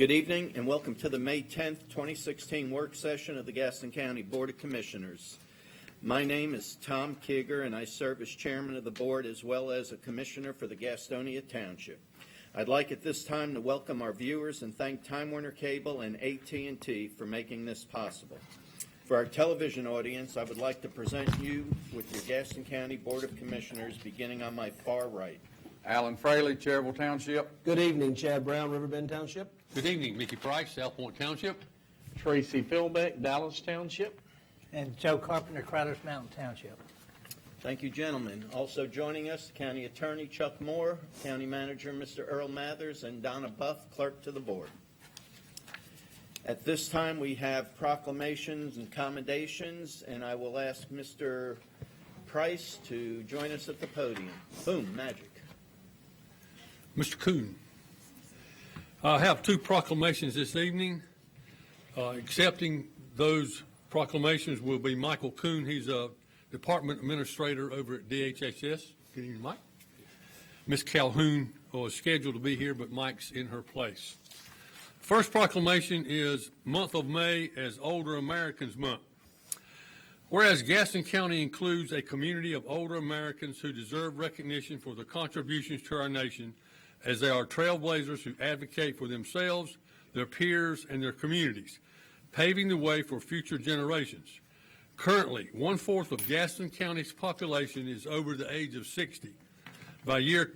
Good evening and welcome to the May 10th, 2016 work session of the Gaston County Board of Commissioners. My name is Tom Kieger and I serve as chairman of the board as well as a commissioner for the Gastonia Township. I'd like at this time to welcome our viewers and thank Time Warner Cable and AT&T for making this possible. For our television audience, I would like to present you with your Gaston County Board of Commissioners beginning on my far right. Alan Fraley, Cherryville Township. Good evening, Chad Brown, Riverbend Township. Good evening, Mickey Price, South Point Township. Tracy Philbeck, Dallas Township. And Joe Carpenter, Crowders Mountain Township. Thank you, gentlemen. Also joining us, County Attorney Chuck Moore, County Manager Mr. Earl Mathers, and Donna Buff, Clerk to the Board. At this time, we have proclamations and commendations, and I will ask Mr. Price to join us at the podium. Boom, magic. Mr. Kuhn. I have two proclamations this evening. Accepting those proclamations will be Michael Kuhn. He's a department administrator over at DHHS. Good evening, Mike. Ms. Calhoun was scheduled to be here, but Mike's in her place. First proclamation is month of May as Older Americans Month. Whereas Gaston County includes a community of older Americans who deserve recognition for their contributions to our nation, as they are trailblazers who advocate for themselves, their peers, and their communities, paving the way for future generations. Currently, 1/4 of Gaston County's population is over the age of 60. By year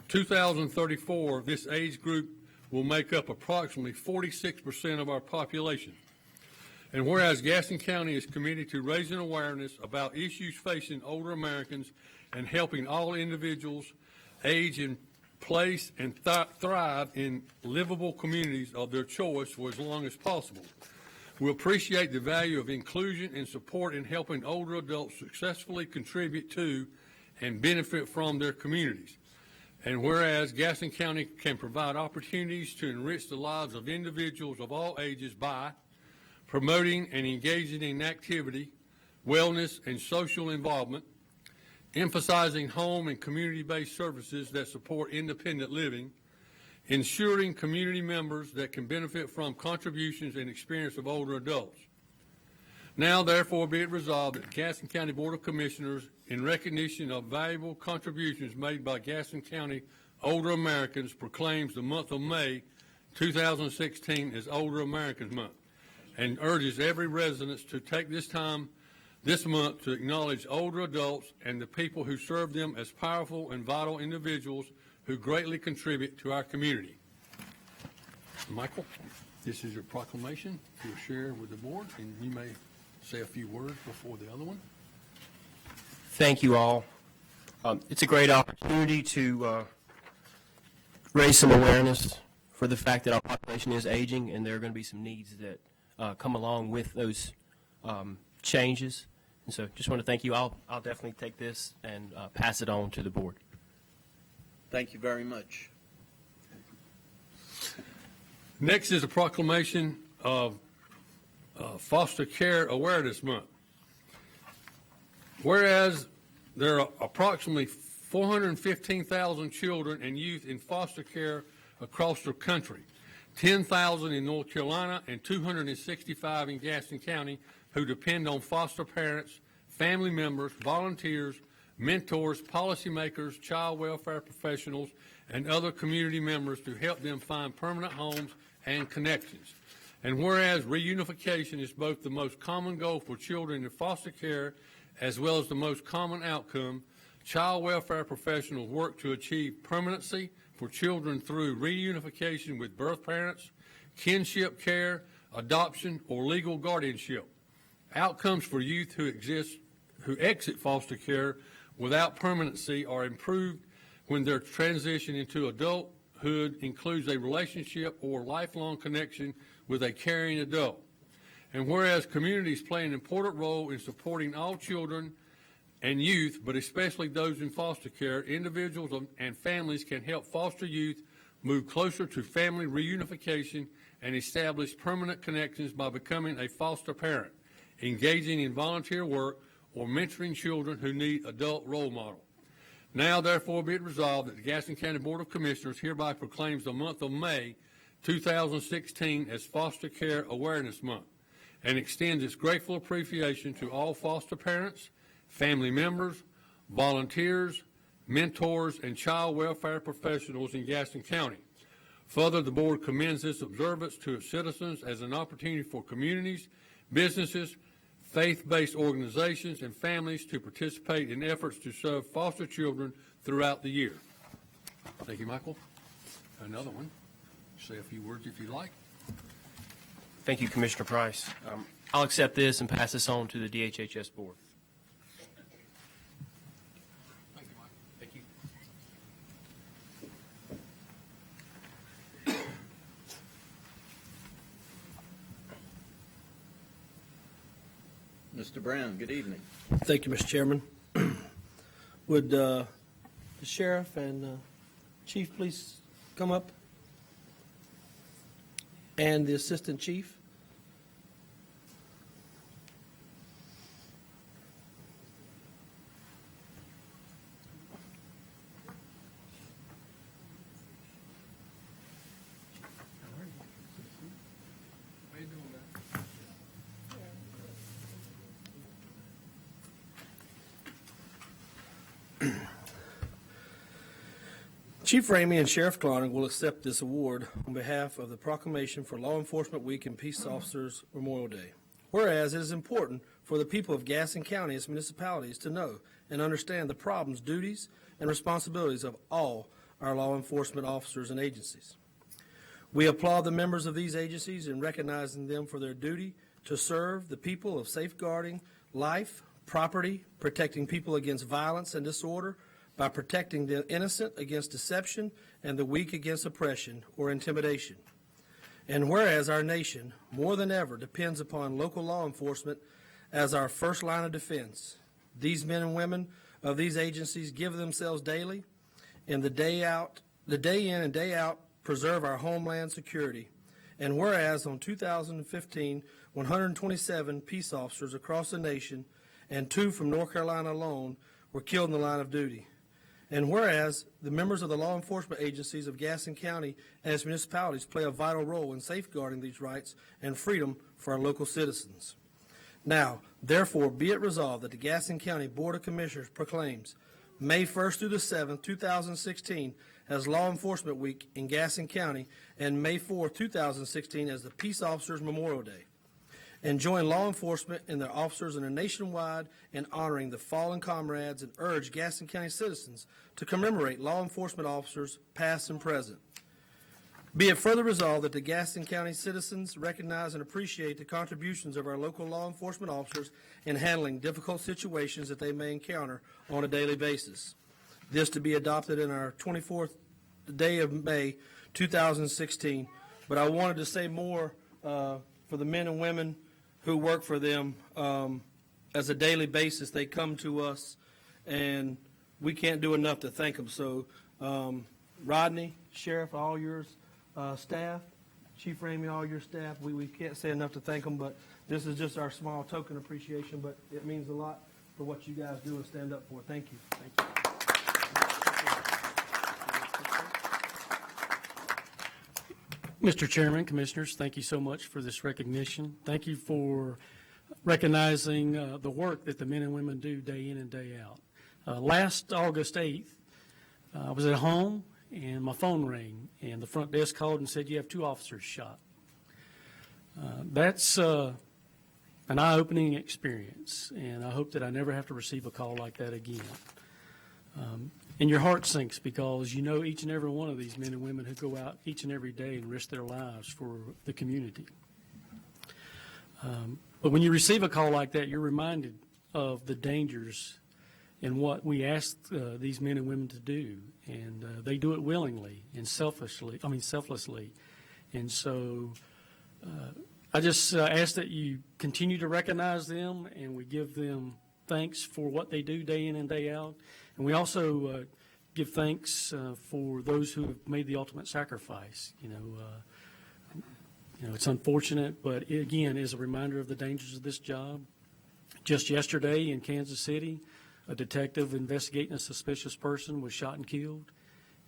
2034, this age group will make up approximately 46% of our population. And whereas Gaston County is committed to raising awareness about issues facing older Americans and helping all individuals age in place and thrive in livable communities of their choice for as long as possible. We appreciate the value of inclusion and support in helping older adults successfully contribute to and benefit from their communities. And whereas Gaston County can provide opportunities to enrich the lives of individuals of all ages by promoting and engaging in activity, wellness, and social involvement, emphasizing home and community-based services that support independent living, ensuring community members that can benefit from contributions and experience of older adults. Now, therefore, be it resolved that the Gaston County Board of Commissioners, in recognition of valuable contributions made by Gaston County older Americans, proclaims the month of May 2016 as Older Americans Month and urges every resident to take this month to acknowledge older adults and the people who serve them as powerful and vital individuals who greatly contribute to our community. Michael, this is your proclamation. You'll share with the board, and you may say a few words before the other one. Thank you all. It's a great opportunity to raise some awareness for the fact that our population is aging, and there are going to be some needs that come along with those changes. And so just want to thank you. I'll definitely take this and pass it on to the board. Thank you very much. Next is a proclamation of Foster Care Awareness Month. Whereas there are approximately 415,000 children and youth in foster care across the country, 10,000 in North Carolina and 265 in Gaston County who depend on foster parents, family members, volunteers, mentors, policymakers, child welfare professionals, and other community members to help them find permanent homes and connections. And whereas reunification is both the most common goal for children in foster care as well as the most common outcome, child welfare professionals work to achieve permanency for children through reunification with birth parents, kinship care, adoption, or legal guardianship. Outcomes for youth who exit foster care without permanency are improved when their transition into adulthood includes a relationship or lifelong connection with a caring adult. And whereas communities play an important role in supporting all children and youth, but especially those in foster care, individuals and families can help foster youth move closer to family reunification and establish permanent connections by becoming a foster parent, engaging in volunteer work, or mentoring children who need adult role model. Now, therefore, be it resolved that the Gaston County Board of Commissioners hereby proclaims the month of May 2016 as Foster Care Awareness Month and extends its grateful appreciation to all foster parents, family members, volunteers, mentors, and child welfare professionals in Gaston County. Further, the board commends this observance to its citizens as an opportunity for communities, businesses, faith-based organizations, and families to participate in efforts to serve foster children throughout the year. Thank you, Michael. Another one. Say a few words if you like. Thank you, Commissioner Price. I'll accept this and pass this on to the DHHS board. Thank you, Michael. Thank you. Mr. Brown, good evening. Thank you, Mr. Chairman. Would the sheriff and chief please come up? And the assistant chief? Chief Ramey and Sheriff Clonig will accept this award on behalf of the Proclamation for Law Enforcement Week and Peace Officers Memorial Day. Whereas it is important for the people of Gaston County as municipalities to know and understand the problems, duties, and responsibilities of all our law enforcement officers and agencies. We applaud the members of these agencies in recognizing them for their duty to serve the people of safeguarding life, property, protecting people against violence and disorder, by protecting the innocent against deception and the weak against oppression or intimidation. And whereas our nation, more than ever, depends upon local law enforcement as our first line of defense, these men and women of these agencies give themselves daily and the day in and day out preserve our homeland security. And whereas on 2015, 127 peace officers across the nation and 2 from North Carolina alone were killed in the line of duty. And whereas the members of the law enforcement agencies of Gaston County and its municipalities play a vital role in safeguarding these rights and freedom for our local citizens. Now, therefore, be it resolved that the Gaston County Board of Commissioners proclaims May 1st through the 7th, 2016 as Law Enforcement Week in Gaston County and May 4th, 2016 as the Peace Officers Memorial Day. And join law enforcement and their officers in a nationwide in honoring the fallen comrades and urge Gaston County citizens to commemorate law enforcement officers past and present. Be it further resolved that the Gaston County citizens recognize and appreciate the contributions of our local law enforcement officers in handling difficult situations that they may encounter on a daily basis. This to be adopted in our 24th day of May 2016. But I wanted to say more for the men and women who work for them as a daily basis. They come to us, and we can't do enough to thank them. So, Rodney, Sheriff, all yours, staff, Chief Ramey, all your staff, we can't say enough to thank them, but this is just our small token appreciation, but it means a lot for what you guys do and stand up for. Thank you. Thank you. Mr. Chairman, Commissioners, thank you so much for this recognition. Thank you for recognizing the work that the men and women do day in and day out. Last August 8th, I was at home and my phone rang and the front desk called and said, "You have 2 officers shot." That's an eye-opening experience, and I hope that I never have to receive a call like that again. And your heart sinks because you know each and every one of these men and women who go out each and every day and risk their lives for the community. But when you receive a call like that, you're reminded of the dangers and what we ask these men and women to do, and they do it willingly and selflessly. And so I just ask that you continue to recognize them, and we give them thanks for what they do day in and day out. And we also give thanks for those who have made the ultimate sacrifice. You know, it's unfortunate, but it, again, is a reminder of the dangers of this job. Just yesterday in Kansas City, a detective investigating a suspicious person was shot and killed.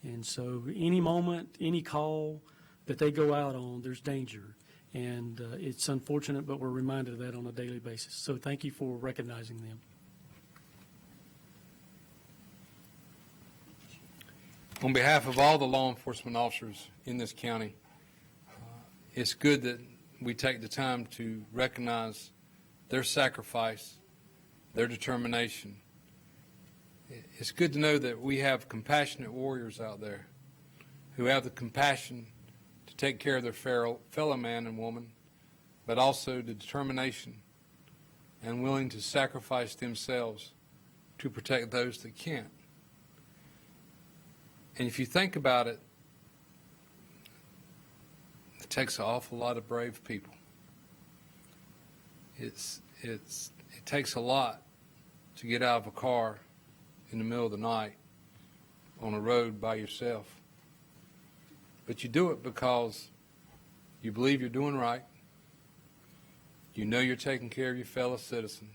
And so any moment, any call that they go out on, there's danger. And it's unfortunate, but we're reminded of that on a daily basis. So thank you for recognizing them. On behalf of all the law enforcement officers in this county, it's good that we take the time to recognize their sacrifice, their determination. It's good to know that we have compassionate warriors out there who have the compassion to take care of their fellow man and woman, but also the determination and willing to sacrifice themselves to protect those that can't. And if you think about it, it takes an awful lot of brave people. It takes a lot to get out of a car in the middle of the night on a road by yourself. But you do it because you believe you're doing right. You know you're taking care of your fellow citizen.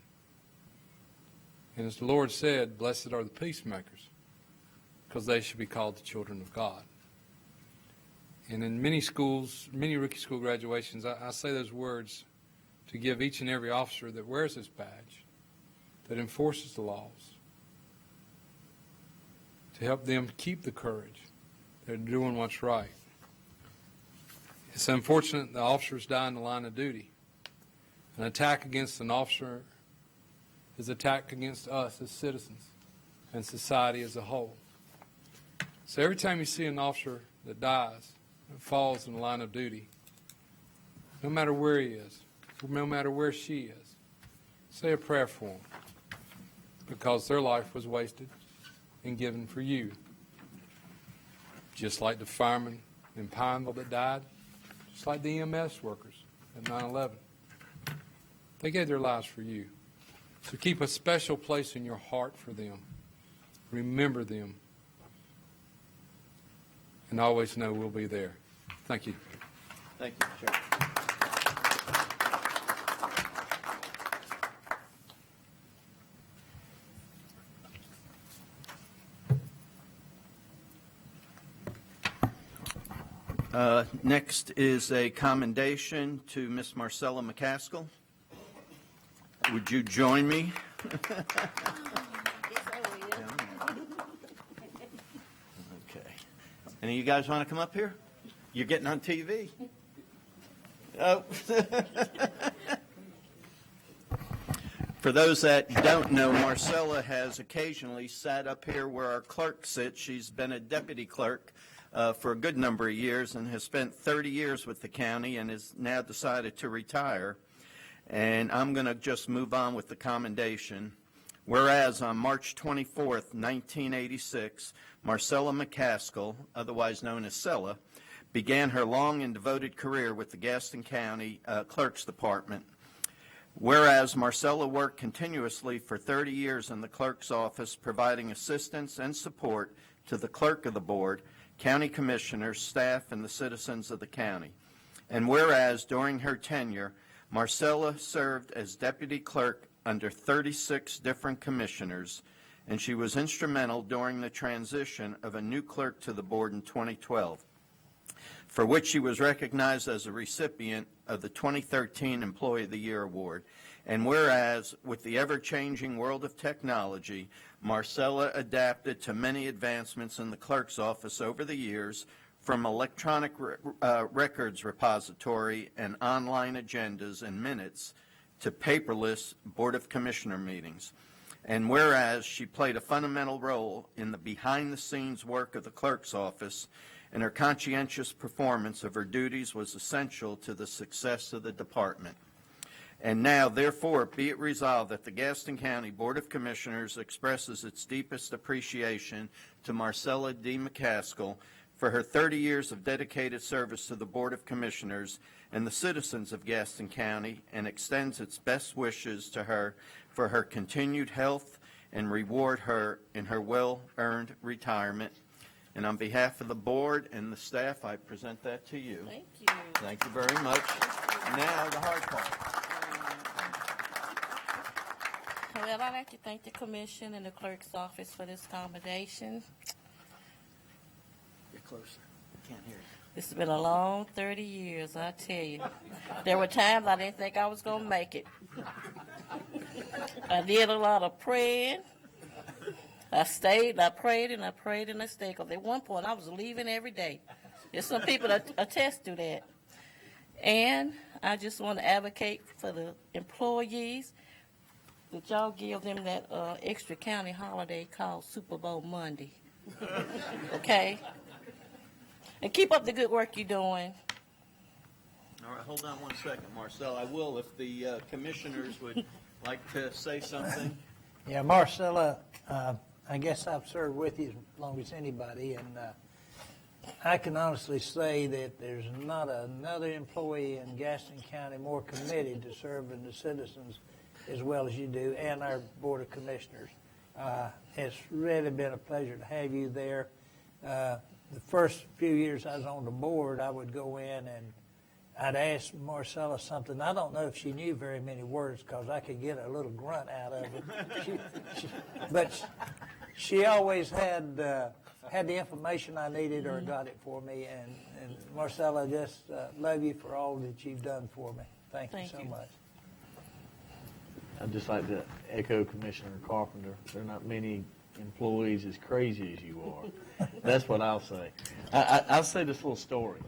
And as the Lord said, blessed are the peacemakers, because they should be called the children of God. And in many schools, many rookie school graduations, I say those words to give each and every officer that wears this badge, that enforces the laws, to help them keep the courage. They're doing what's right. It's unfortunate the officers die in the line of duty. An attack against an officer is an attack against us as citizens and society as a whole. So every time you see an officer that dies, that falls in the line of duty, no matter where he is, no matter where she is, say a prayer for them, because their life was wasted and given for you. Just like the firemen in Pineville that died, just like the EMS workers at 9/11. They gave their lives for you. So keep a special place in your heart for them. Remember them. And always know we'll be there. Thank you. Thank you, Chair. Next is a commendation to Miss Marcella McCaskill. Would you join me? Okay. Any of you guys want to come up here? You're getting on TV. Oh. For those that don't know, Marcella has occasionally sat up here where our clerk sits. She's been a deputy clerk for a good number of years and has spent 30 years with the county and has now decided to retire. And I'm going to just move on with the commendation. Whereas on March 24th, 1986, Marcella McCaskill, otherwise known as Sella, began her long and devoted career with the Gaston County Clerk's Department. Whereas Marcella worked continuously for 30 years in the clerk's office, providing assistance and support to the clerk of the board, county commissioners, staff, and the citizens of the county. And whereas during her tenure, Marcella served as deputy clerk under 36 different commissioners, and she was instrumental during the transition of a new clerk to the board in 2012, for which she was recognized as a recipient of the 2013 Employee of the Year Award. And whereas, with the ever-changing world of technology, Marcella adapted to many advancements in the clerk's office over the years, from electronic records repository and online agendas and minutes to paperless Board of Commissioner meetings. And whereas she played a fundamental role in the behind-the-scenes work of the clerk's office, and her conscientious performance of her duties was essential to the success of the department. And now, therefore, be it resolved that the Gaston County Board of Commissioners expresses its deepest appreciation to Marcella D. McCaskill for her 30 years of dedicated service to the Board of Commissioners and the citizens of Gaston County, and extends its best wishes to her for her continued health and reward her in her well-earned retirement. And on behalf of the board and the staff, I present that to you. Thank you. Thank you very much. Now, the hard part. Well, I'd like to thank the commission and the clerk's office for this commendation. Get closer. I can't hear you. It's been a long 30 years, I tell you. There were times I didn't think I was going to make it. I did a lot of praying. I stayed, I prayed, and I prayed, and I stayed. Because at one point, I was leaving every day. There's some people that attest to that. And I just want to advocate for the employees that y'all give them that extra county holiday called Super Bowl Monday. Okay? And keep up the good work you're doing. All right, hold on one second, Marcel. I will, if the commissioners would like to say something. Yeah, Marcella, I guess I've served with you as long as anybody, and I can honestly say that there's not another employee in Gaston County more committed to serving the citizens as well as you do, and our Board of Commissioners. It's really been a pleasure to have you there. The first few years I was on the board, I would go in and I'd ask Marcella something. I don't know if she knew very many words because I could get a little grunt out of it. But she always had the information I needed or got it for me. And Marcella, I just love you for all that you've done for me. Thank you so much. I'd just like to echo Commissioner Carpenter. There are not many employees as crazy as you are. That's what I'll say. I'll say this little story.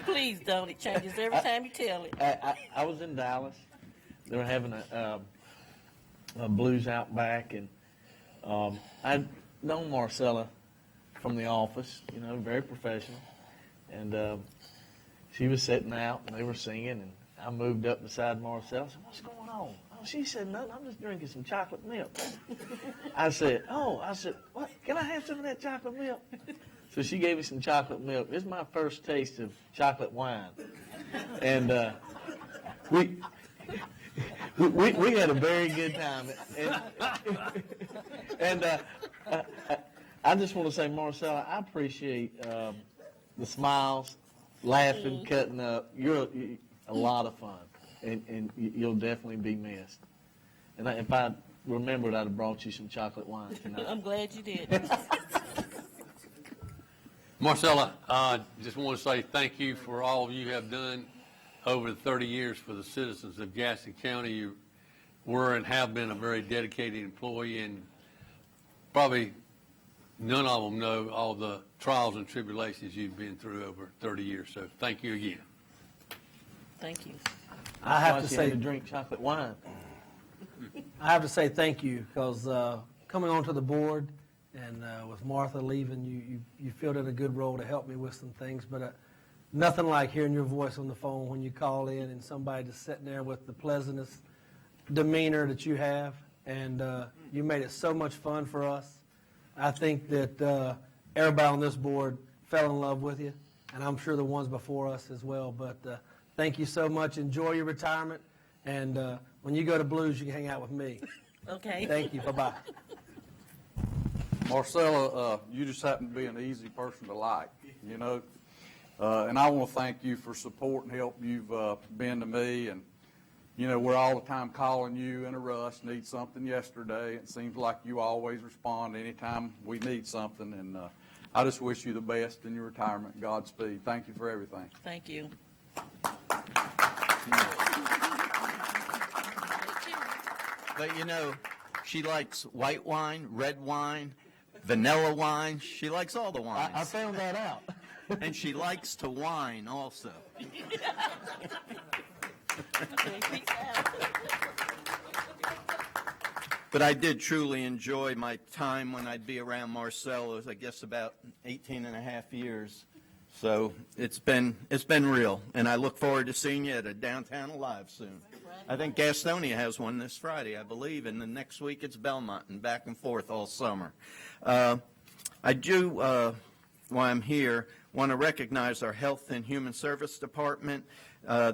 Please don't. It changes every time you tell it. I was in Dallas. They were having a blues out back, and I'd known Marcella from the office, you know, very professional. And she was sitting out, and they were singing, and I moved up beside Marcella. I said, "What's going on?" Oh, she said, "Nothing. I'm just drinking some chocolate milk." I said, "What? Can I have some of that chocolate milk?" So she gave me some chocolate milk. This is my first taste of chocolate wine. And we had a very good time. And I just want to say, Marcella, I appreciate the smiles, laughing, cutting up. You're a lot of fun, and you'll definitely be missed. And if I remembered, I'd have brought you some chocolate wine tonight. I'm glad you did. Marcella, I just want to say thank you for all you have done over the 30 years for the citizens of Gaston County. You were and have been a very dedicated employee, and probably none of them know all the trials and tribulations you've been through over 30 years. So thank you again. Thank you. I have to Why say, she had to drink chocolate wine. I have to say thank you because coming onto the board and with Martha leaving, you filled in a good role to help me with some things. But nothing like hearing your voice on the phone when you call in and somebody just sitting there with the pleasantest demeanor that you have. And you made it so much fun for us. I think that everybody on this board fell in love with you, and I'm sure the ones before us as well. But thank you so much. Enjoy your retirement. And when you go to Blues, you can hang out with me. Okay. Thank you. Bye-bye. Marcella, you just happen to be an easy person to like, you know. And I want to thank you for support and help you've been to me. And, you know, we're all the time calling you in a rush, need something yesterday. It seems like you always respond anytime we need something. And I just wish you the best in your retirement. Godspeed. Thank you for everything. Thank you. But you know, she likes white wine, red wine, vanilla wine. She likes all the wines. I found that out. And she likes to whine also. Okay, peace out. But I did truly enjoy my time when I'd be around Marcel. It was, I guess, about 18 and a half years. So it's been real, and I look forward to seeing you at a Downtown Alive soon. I think Gastonia has one this Friday, I believe, and the next week it's Belmont, and back and forth all summer. I do, while I'm here, want to recognize our Health and Human Service Department.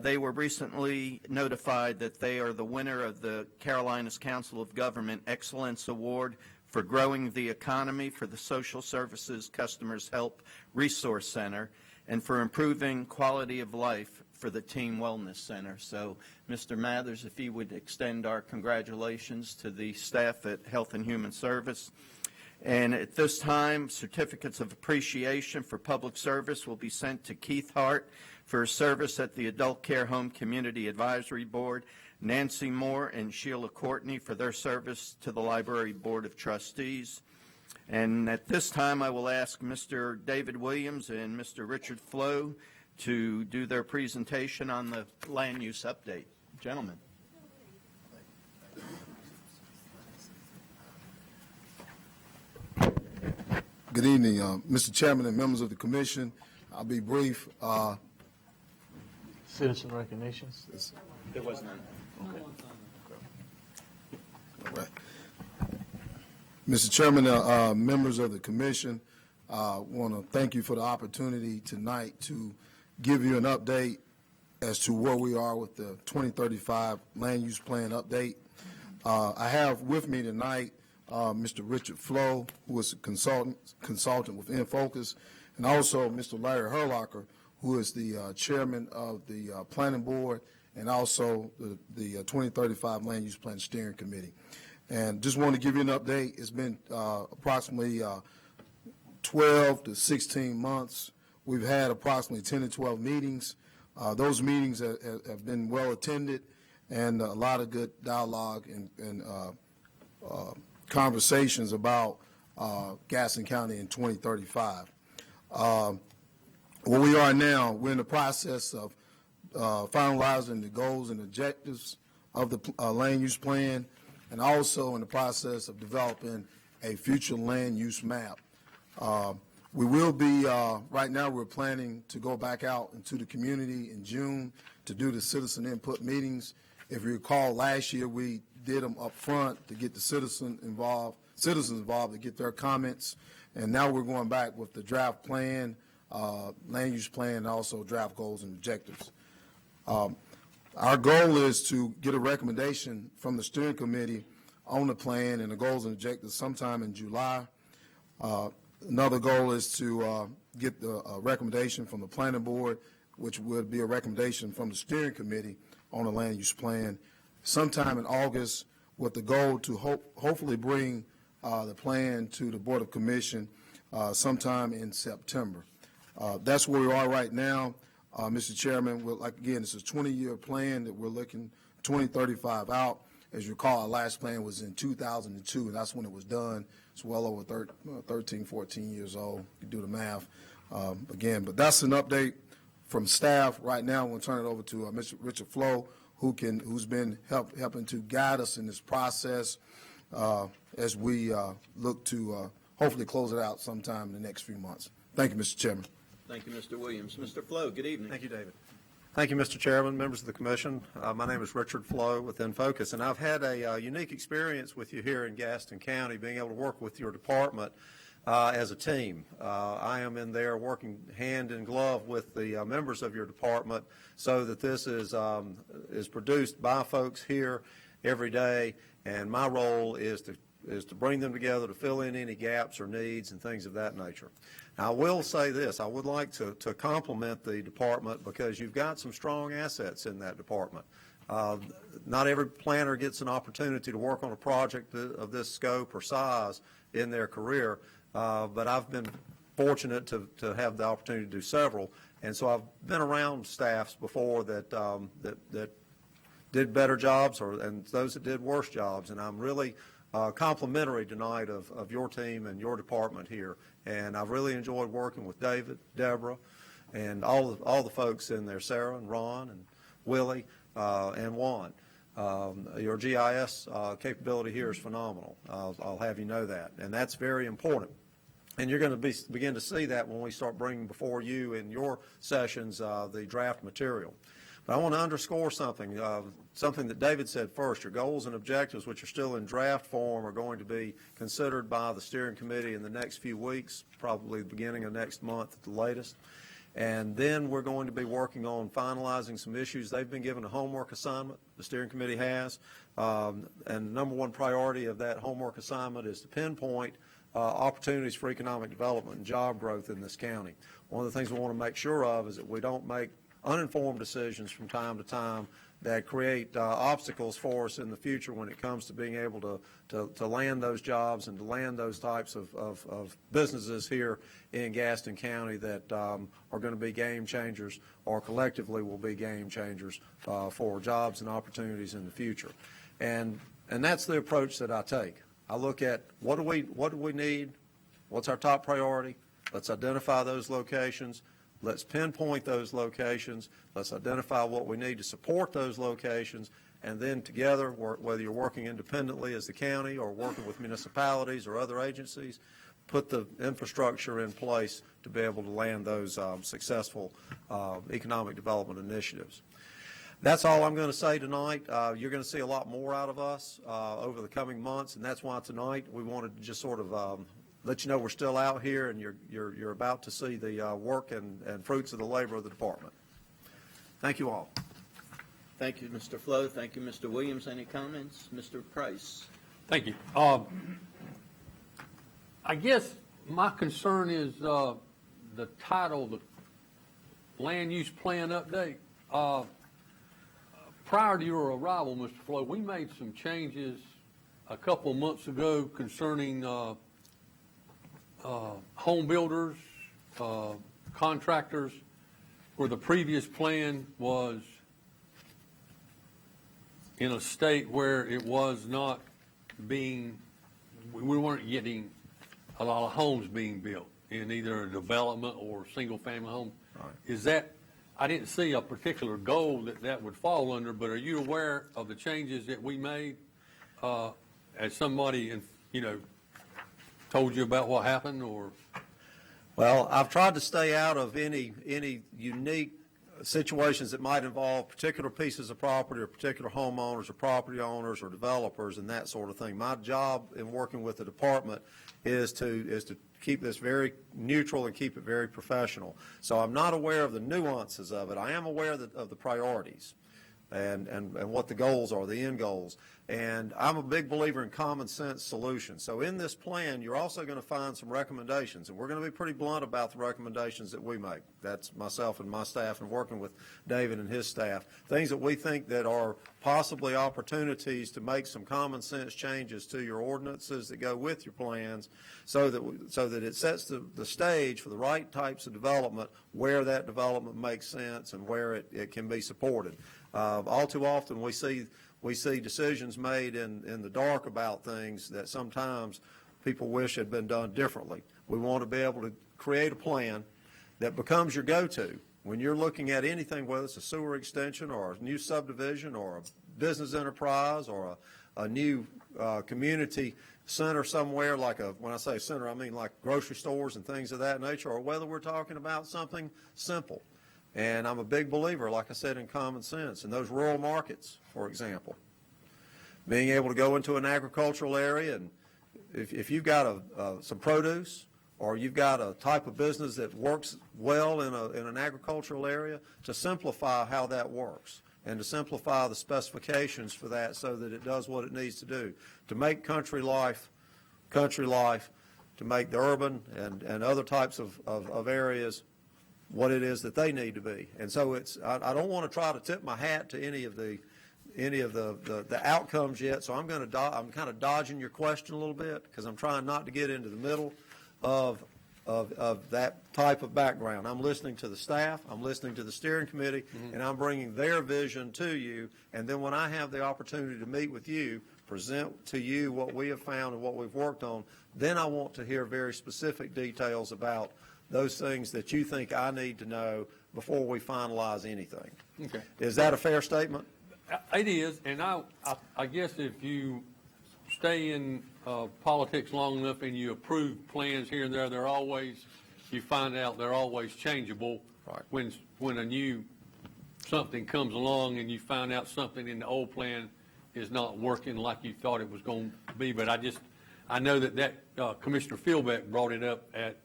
They were recently notified that they are the winner of the Carolinas Council of Government Excellence Award for growing the economy for the Social Services Customers Help Resource Center and for improving quality of life for the Teen Wellness Center. So, Mr. Mathers, if you would extend our congratulations to the staff at Health and Human Service. And at this time, certificates of appreciation for public service will be sent to Keith Hart for his service at the Adult Care Home Community Advisory Board, Nancy Moore and Sheila Courtney for their service to the Library Board of Trustees. And at this time, I will ask Mr. David Williams and Mr. Richard Flo to do their presentation on the land use update. Gentlemen. Good evening, Mr. Chairman and members of the commission. I'll be brief. Citizen recognitions. There was none. All right. Mr. Chairman, members of the commission, I want to thank you for the opportunity tonight to give you an update as to where we are with the 2035 land use plan update. I have with me tonight Mr. Richard Flo, who is a consultant with InFocus, and also Mr. Larry Herlocker, who is the chairman of the planning board and also the 2035 land use plan steering committee. And just want to give you an update. It's been approximately 12 to 16 months. We've had approximately 10 to 12 meetings. Those meetings have been well attended, and a lot of good dialogue and conversations about Gaston County in 2035. Where we are now, we're in the process of finalizing the goals and objectives of the land use plan, and also in the process of developing a future land use map. We will be, right now we're planning to go back out into the community in June to do the citizen input meetings. If you recall, last year we did them up front to get the citizens involved to get their comments, and now we're going back with the draft plan, land use plan, and also draft goals and objectives. Our goal is to get a recommendation from the steering committee on the plan and the goals and objectives sometime in July. Another goal is to get the recommendation from the planning board, which would be a recommendation from the steering committee on the land use plan sometime in August, with the goal to hopefully bring the plan to the Board of Commission sometime in September. That's where we are right now, Mr. Chairman. Again, this is a 20-year plan that we're looking 2035 out. As you recall, our last plan was in 2002, and that's when it was done. It's well over 13, 14 years old. You do the math again. But that's an update from staff. Right now, I'm going to turn it over to Mr. Richard Flo, who's been helping to guide us in this process as we look to hopefully close it out sometime in the next few months. Thank you, Mr. Chairman. Thank you, Mr. Williams. Mr. Flo, good evening. Thank you, David. Thank you, Mr. Chairman, members of the commission. My name is Richard Flo with InFocus, and I've had a unique experience with you here in Gaston County, being able to work with your department as a team. I am in there working hand in glove with the members of your department so that this is produced by folks here every day, and my role is to bring them together to fill in any gaps or needs and things of that nature. Now, I will say this. I would like to compliment the department because you've got some strong assets in that department. Not every planner gets an opportunity to work on a project of this scope or size in their career, but I've been fortunate to have the opportunity to do several, and so I've been around staffs before that did better jobs and those that did worse jobs, and I'm really complimentary tonight of your team and your department here. And I've really enjoyed working with David, Deborah, and all the folks in there, Sarah and Ron and Willie and Juan. Your GIS capability here is phenomenal. I'll have you know that. And that's very important. And you're going to begin to see that when we start bringing before you in your sessions the draft material. But I want to underscore something, something that David said first. Your goals and objectives, which are still in draft form, are going to be considered by the steering committee in the next few weeks, probably the beginning of next month at the latest. And then we're going to be working on finalizing some issues. They've been given a homework assignment, the steering committee has, and the number one priority of that homework assignment is to pinpoint opportunities for economic development and job growth in this county. One of the things we want to make sure of is that we don't make uninformed decisions from time to time that create obstacles for us in the future when it comes to being able to land those jobs and to land those types of businesses here in Gaston County that are going to be game changers or collectively will be game changers for jobs and opportunities in the future. And that's the approach that I take. I look at what do we need, what's our top priority, let's identify those locations. Let's pinpoint those locations. Let's identify what we need to support those locations. And then together, whether you're working independently as the county or working with municipalities or other agencies, put the infrastructure in place to be able to land those successful economic development initiatives. That's all I'm going to say tonight. You're going to see a lot more out of us over the coming months, and that's why tonight we wanted to just sort of let you know we're still out here and you're about to see the work and fruits of the labor of the department. Thank you all. Thank you, Mr. Flo. Thank you, Mr. Williams. Any comments? Mr. Price. Thank you. I guess my concern is the title, the Land Use Plan Update. Prior to your arrival, Mr. Flo, we made some changes a couple of months ago concerning home builders, contractors, where the previous plan was in a state where it was not being, we weren't getting a lot of homes being built in either a development or single-family home. Right. Is that, I didn't see a particular goal that would fall under, but are you aware of the changes that we made as somebody, told you about what happened, or? Well, I've tried to stay out of any unique situations that might involve particular pieces of property or particular homeowners or property owners or developers and that sort of thing. My job in working with the department is to keep this very neutral and keep it very professional. So I'm not aware of the nuances of it. I am aware of the priorities and what the goals are, the end goals. And I'm a big believer in common sense solutions. So in this plan, you're also going to find some recommendations, and we're going to be pretty blunt about the recommendations that we make. That's myself and my staff and working with David and his staff. Things that we think that are possibly opportunities to make some common sense changes to your ordinances that go with your plans so that it sets the stage for the right types of development where that development makes sense and where it can be supported. All too often we see decisions made in the dark about things that sometimes people wish had been done differently. We want to be able to create a plan that becomes your go-to when you're looking at anything, whether it's a sewer extension or a new subdivision or a business enterprise or a new community center somewhere, when I say center, I mean like grocery stores and things of that nature, or whether we're talking about something simple. And I'm a big believer, like I said, in common sense. In those rural markets, for example, being able to go into an agricultural area, and if you've got some produce or you've got a type of business that works well in an agricultural area, to simplify how that works and to simplify the specifications for that so that it does what it needs to do, to make country life, to make the urban and other types of areas what it is that they need to be. And so I don't want to try to tip my hat to any of the outcomes yet. So I'm kind of dodging your question a little bit because I'm trying not to get into the middle of that type of background. I'm listening to the staff, I'm listening to the steering committee, and I'm bringing their vision to you. And then when I have the opportunity to meet with you, present to you what we have found and what we've worked on, then I want to hear very specific details about those things that you think I need to know before we finalize anything. Okay. Is that a fair statement? It is, and I guess if you stay in politics long enough and you approve plans here and there, you find out they're always changeable. Right. When a new something comes along and you find out something in the old plan is not working like you thought it was going to be. But I know that Commissioner Philbeck brought it up at,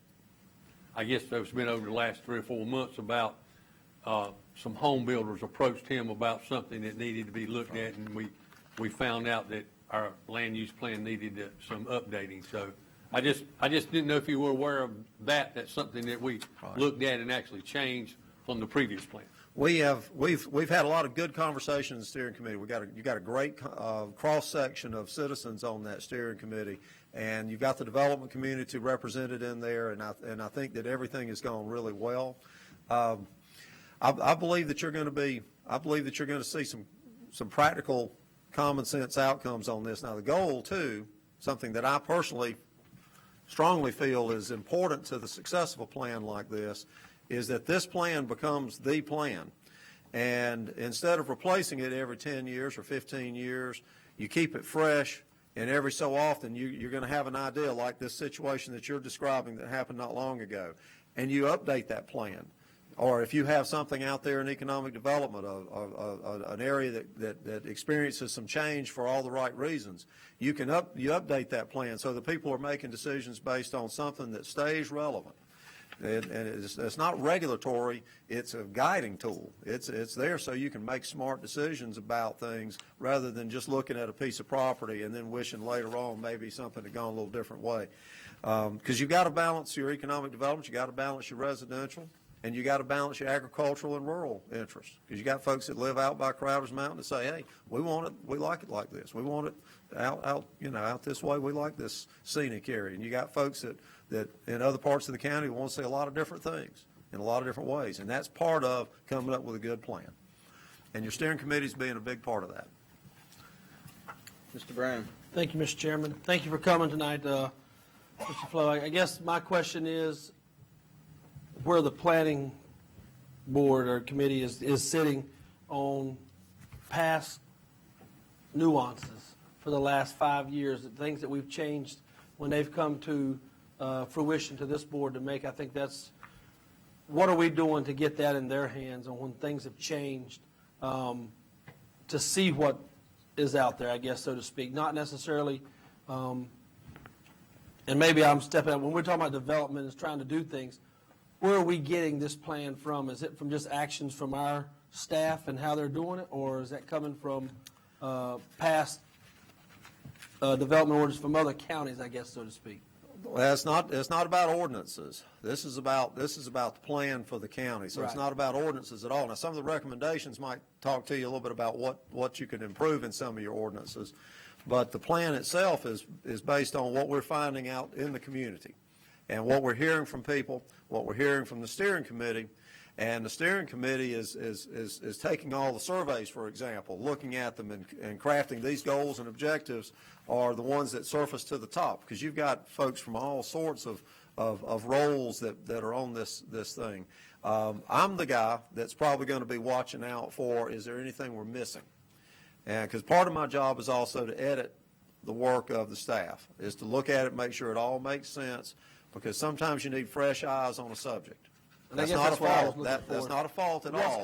I guess it's been over the last 3 or 4 months, about some home builders approached him about something that needed to be looked at, and we found out that our land use plan needed some updating. So I just didn't know if you were aware of that. That's something that we looked at and actually changed from the previous plan. we've had a lot of good conversations in the steering committee. You got a great cross section of citizens on that steering committee, and you've got the development community represented in there, and I think that everything has gone really well. I believe that you're going to see some practical, common sense outcomes on this. Now, the goal too, something that I personally strongly feel is important to the success of a plan like this, is that this plan becomes the plan. And instead of replacing it every 10 years or 15 years, you keep it fresh, and every so often you're going to have an idea like this situation that you're describing that happened not long ago, and you update that plan. Or if you have something out there in economic development, an area that experiences some change for all the right reasons, you update that plan so that people are making decisions based on something that stays relevant. And it's not regulatory, it's a guiding tool. It's there so you can make smart decisions about things rather than just looking at a piece of property and then wishing later on maybe something had gone a little different way. Because you've got to balance your economic development, you've got to balance your residential, and you got to balance your agricultural and rural interests. Because you got folks that live out by Crowder's Mountain that say, hey, we want it, we like it like this. We want it out this way. We like this scenic area. And you got folks that in other parts of the county want to see a lot of different things in a lot of different ways. And that's part of coming up with a good plan. And your steering committee's being a big part of that. Mr. Brown. Thank you, Mr. Chairman. Thank you for coming tonight, Mr. Flo. I guess my question is where the planning board or committee is sitting on past nuances for the last 5 years, the things that we've changed when they've come to fruition to this board to make. I think that's, what are we doing to get that in their hands on when things have changed, to see what is out there, I guess, so to speak. Not necessarily, and maybe I'm stepping up, when we're talking about development and trying to do things, where are we getting this plan from? Is it from just actions from our staff and how they're doing it, or is that coming from past development orders from other counties, I guess, so to speak? Well, it's not about ordinances. This is about the plan for the county. So It's not about ordinances at all. Now, some of the recommendations might talk to you a little bit about what you can improve in some of your ordinances, but the plan itself is based on what we're finding out in the community and what we're hearing from people, what we're hearing from the steering committee. And the steering committee is taking all the surveys, for example, looking at them and crafting these goals and objectives are the ones that surface to the top, because you've got folks from all sorts of roles that are on this thing. I'm the guy that's probably going to be watching out for, is there anything we're missing? And because part of my job is also to edit the work of the staff, is to look at it, make sure it all makes sense, because sometimes you need fresh eyes on a subject. That's not a fault. That's not a fault at all.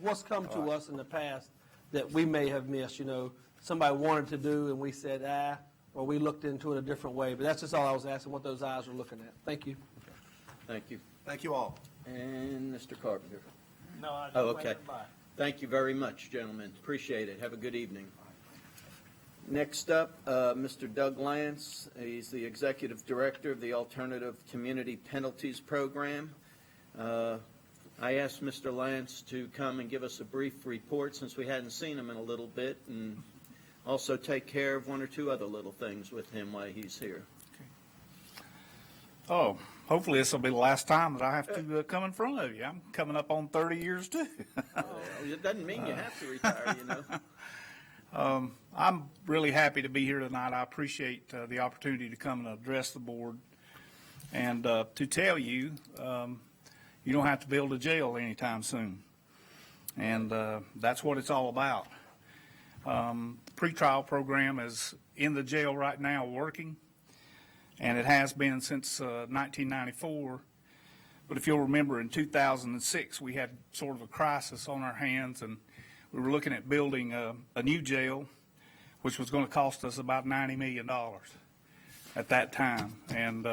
What's come to us in the past that we may have missed? You know, somebody wanted to do and we said, or we looked into it a different way. But that's just all I was asking, what those eyes are looking at. Thank you. Thank you. Thank you all. And Mr. Carpenter. No, I just okay. waved by. Thank you very much, gentlemen. Appreciate it. Have a good evening. Next up, Mr. Doug Lance. He's the Executive Director of the Alternative Community Penalties Program. I asked Mr. Lance to come and give us a brief report since we hadn't seen him in a little bit, and also take care of one or two other little things with him while he's here. Oh, hopefully this will be the last time that I have to come in front of you. I'm coming up on 30 years too. It doesn't mean you have to retire, you know. I'm really happy to be here tonight. I appreciate the opportunity to come and address the board and to tell you you don't have to build a jail anytime soon. And that's what it's all about. The pretrial program is in the jail right now working, and it has been since 1994. But if you'll remember, in 2006, we had sort of a crisis on our hands, and we were looking at building a new jail, which was going to cost us about $90 million at that time. And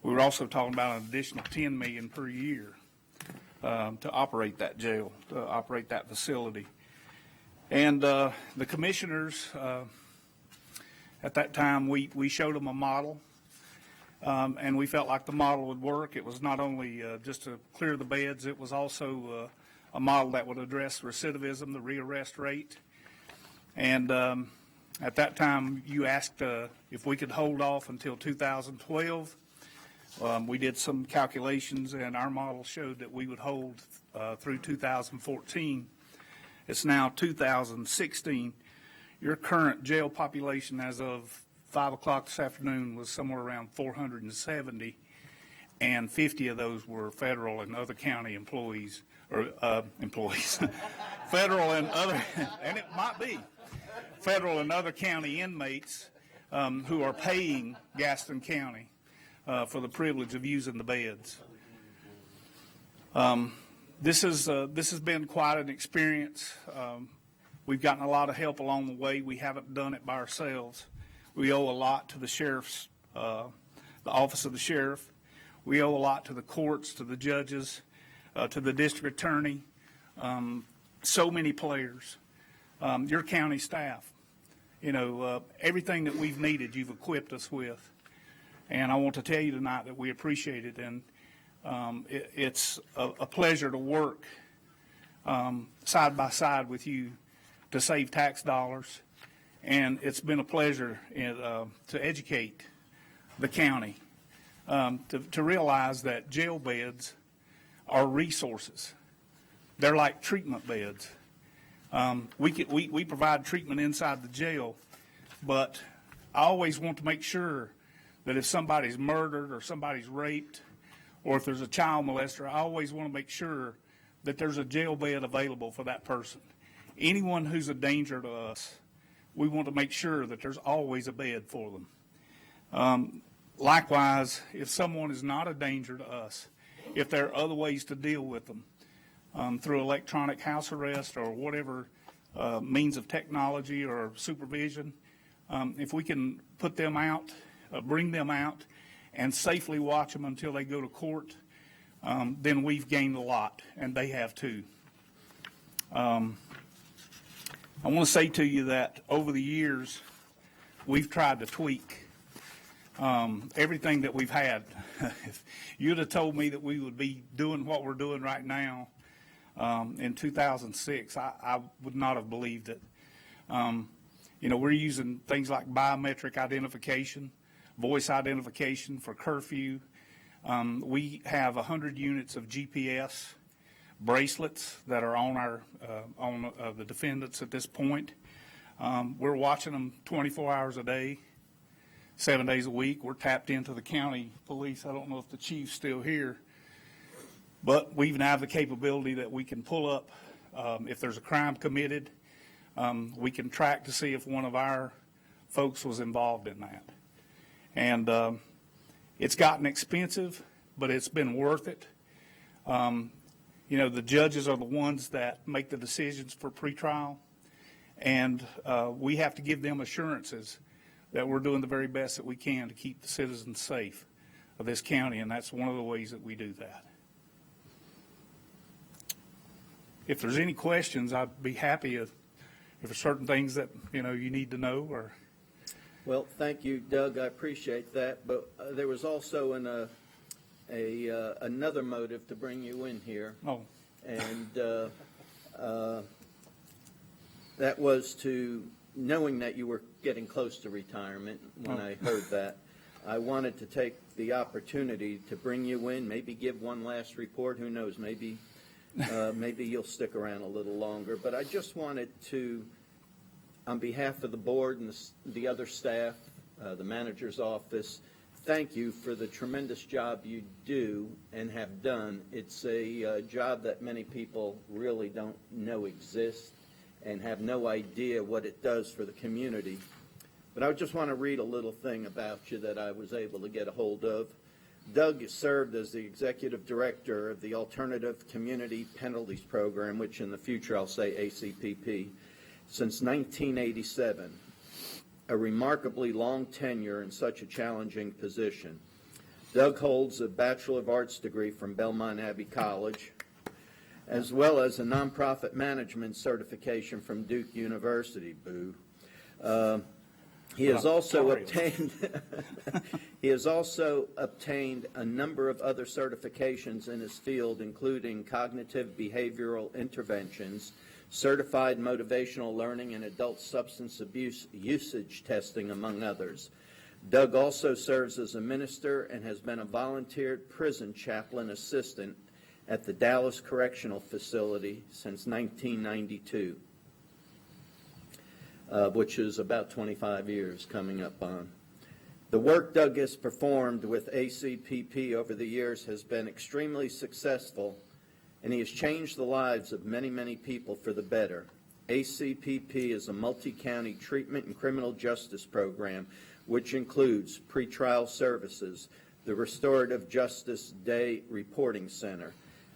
we were also talking about an additional $10 million per year to operate that jail, to operate that facility. And the commissioners, at that time, we showed them a model, and we felt like the model would work. It was not only just to clear the beds, it was also a model that would address recidivism, the rearrest rate. And at that time, you asked if we could hold off until 2012. We did some calculations, and our model showed that we would hold through 2014. It's now 2016. Your current jail population as of 5 o'clock this afternoon was somewhere around 470, and 50 of those were federal and other county employees, or federal and other, and it might be, federal and other county inmates who are paying Gaston County for the privilege of using the beds. This has been quite an experience. We've gotten a lot of help along the way. We haven't done it by ourselves. We owe a lot to the sheriff's, the office of the sheriff. We owe a lot to the courts, to the judges, to the district attorney, so many players, your county staff. You know, everything that we've needed, you've equipped us with. And I want to tell you tonight that we appreciate it. And it's a pleasure to work side by side with you to save tax dollars. And it's been a pleasure to educate the county, to realize that jail beds are resources. They're like treatment beds. We provide treatment inside the jail, but I always want to make sure that if somebody's murdered or somebody's raped, or if there's a child molester, I always want to make sure that there's a jail bed available for that person. Anyone who's a danger to us, we want to make sure that there's always a bed for them. Likewise, if someone is not a danger to us, if there are other ways to deal with them, through electronic house arrest or whatever means of technology or supervision, if we can put them out, bring them out, and safely watch them until they go to court, then we've gained a lot, and they have too. I want to say to you that over the years, we've tried to tweak everything that we've had. If you'd have told me that we would be doing what we're doing right now in 2006, I would not have believed it. You know, we're using things like biometric identification, voice identification for curfew. We have 100 units of GPS bracelets that are on our on the defendants at this point. We're watching them 24 hours a day, 7 days a week. We're tapped into the county police. I don't know if the chief's still here, but we even have the capability that we can pull up if there's a crime committed. We can track to see if one of our folks was involved in that. And it's gotten expensive, but it's been worth it. You know, the judges are the ones that make the decisions for pretrial, and we have to give them assurances that we're doing the very best that we can to keep the citizens safe of this county, and that's one of the ways that we do that. If there's any questions, I'd be happy if there's certain things that, you know, you need to know or. Well, thank you, Doug. I appreciate that. But there was also another motive to bring you in here. Oh. And that was to, knowing that you were getting close to retirement when I heard that, I wanted to take the opportunity to bring you in, maybe give one last report. Who knows, maybe you'll stick around a little longer. But I just wanted to, on behalf of the board and the other staff, the manager's office, thank you for the tremendous job you do and have done. It's a job that many people really don't know exists and have no idea what it does for the community. But I just want to read a little thing about you that I was able to get a hold of. Doug served as the executive director of the Alternative Community Penalties Program, which in the future I'll say ACPP, since 1987. A remarkably long tenure in such a challenging position. Doug holds a Bachelor of Arts degree from Belmont Abbey College, as well as a nonprofit management certification from Duke University, He has also obtained he has also obtained a number of other certifications in his field, including cognitive behavioral interventions, certified motivational learning, and adult substance abuse usage testing, among others. Doug also serves as a minister and has been a volunteered prison chaplain assistant at the Dallas Correctional Facility since 1992. Which is about 25 years coming up on. The work Doug has performed with ACPP over the years has been extremely successful, and he has changed the lives of many, many people for the better. ACPP is a multi-county treatment and criminal justice program, which includes pretrial services, the Restorative Justice Day Reporting Center,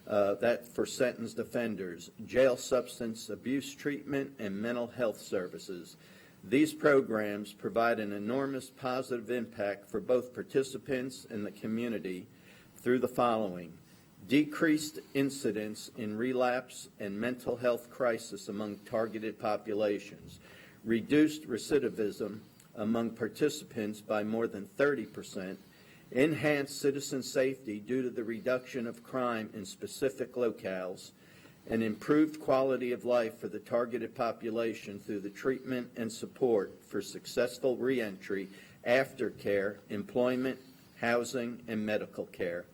that for sentenced offenders, jail substance abuse treatment, and mental health services. These programs provide an enormous positive impact for both participants and the community through the following: decreased incidence in relapse and mental health crisis among targeted populations, reduced recidivism among participants by more than 30%, enhanced citizen safety due to the reduction of crime in specific locales, and improved quality of life for the targeted population through the treatment and support for successful reentry, aftercare, employment, housing, and medical care.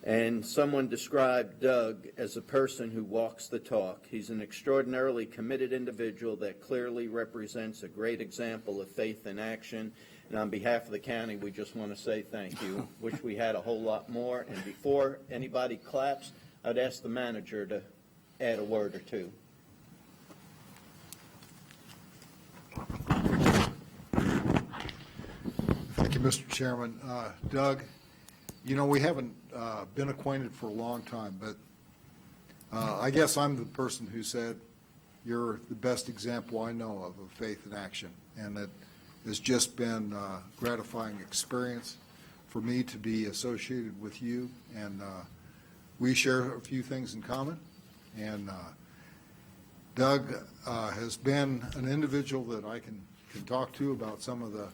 And someone described Doug as a person who walks the talk. He's an extraordinarily committed individual that clearly represents a great example of faith in action. And on behalf of the county, we just want to say thank you. Wish we had a whole lot more. And before anybody claps, I'd ask the manager to add a word or two. Thank you, Mr. Chairman. Doug, you know, we haven't been acquainted for a long time, but I guess I'm the person who said you're the best example I know of faith in action, and it has just been a gratifying experience for me to be associated with you, and we share a few things in common. And Doug has been an individual that I can talk to about some of the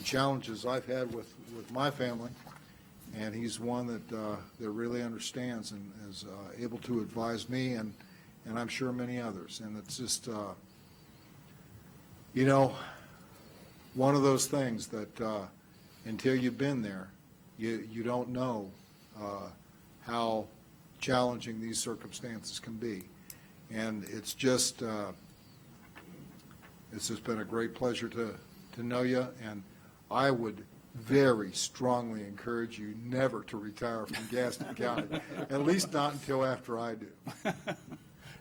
challenges I've had with my family, and he's one that really understands and is able to advise me and I'm sure many others. And it's just, you know, one of those things that until you've been there, you don't know how challenging these circumstances can be. And it's just been a great pleasure to know you, and I would very strongly encourage you never to retire from Gaston County, at least not until after I do.